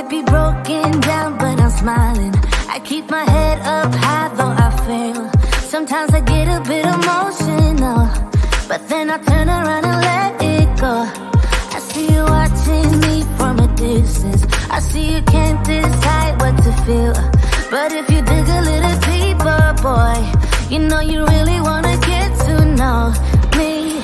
might be broken down, but I'm smiling. I keep my head up high, though I fail. Sometimes I get a bit emotional, but then I turn around and let it go. I see you watching me from a distance. I see you can't decide what to feel, but if you dig a little deeper, boy, you know you really wanna get to know me.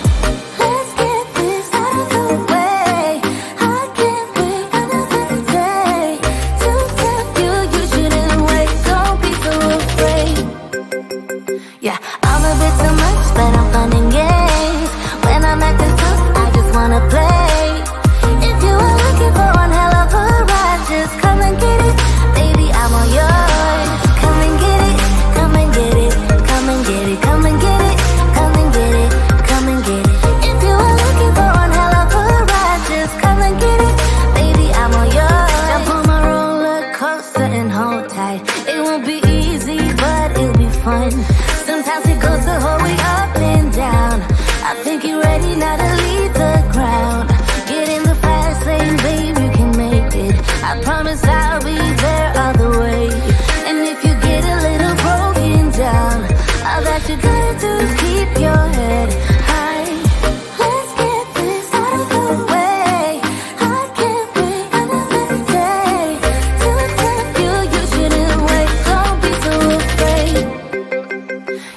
Let's get this out of the way. I can't wait another day to tell you you shouldn't wait. Don't be so afraid. Yeah, I'm a bit too much, but I'm fun and games. When I'm acting tough, I just wanna play. If you are looking for one hell of a ride, just come and get it. Baby, I'm all yours. Come and get it, come and get it, come and get it, come and get it, come and get it, come and get it. If you are looking for one hell of a ride, just come and get it. Baby, I'm all yours. Jump on my roller coaster and hold tight. It won't be easy, but it'll be fun. Sometimes it goes the whole way up and down. I think you're ready now to leave the ground. Get in the fast lane, babe, you can make it. I promise I'll be there all the way. And if you get a little broken down, all that you gotta do is keep your head high. Let's get this out of the way. I can't wait another day to tell you you shouldn't wait. Don't be so afraid.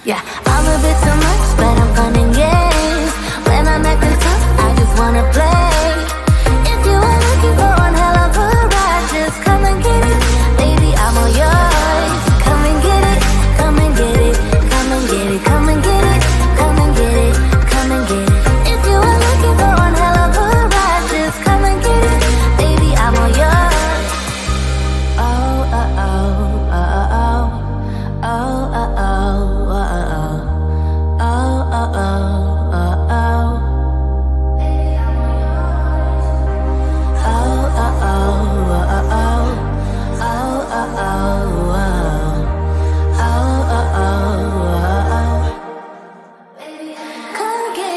Yeah, I'm a bit too much, but I'm fun and games. When I'm acting tough, I just wanna play. If you are looking for one hell of a ride, just come and get it. Baby, I'm all yours. Come and get it, come and get it, come and get it, come and get it, come and get it, come and get it. If you are looking for one hell of a ride, just come and get it. Baby, I'm all yours. Oh, oh, oh, oh, oh, oh, oh, oh, oh, oh, oh, oh, oh, oh.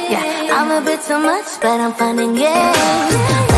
Yeah, I'm a bit too much, but I'm fun and games.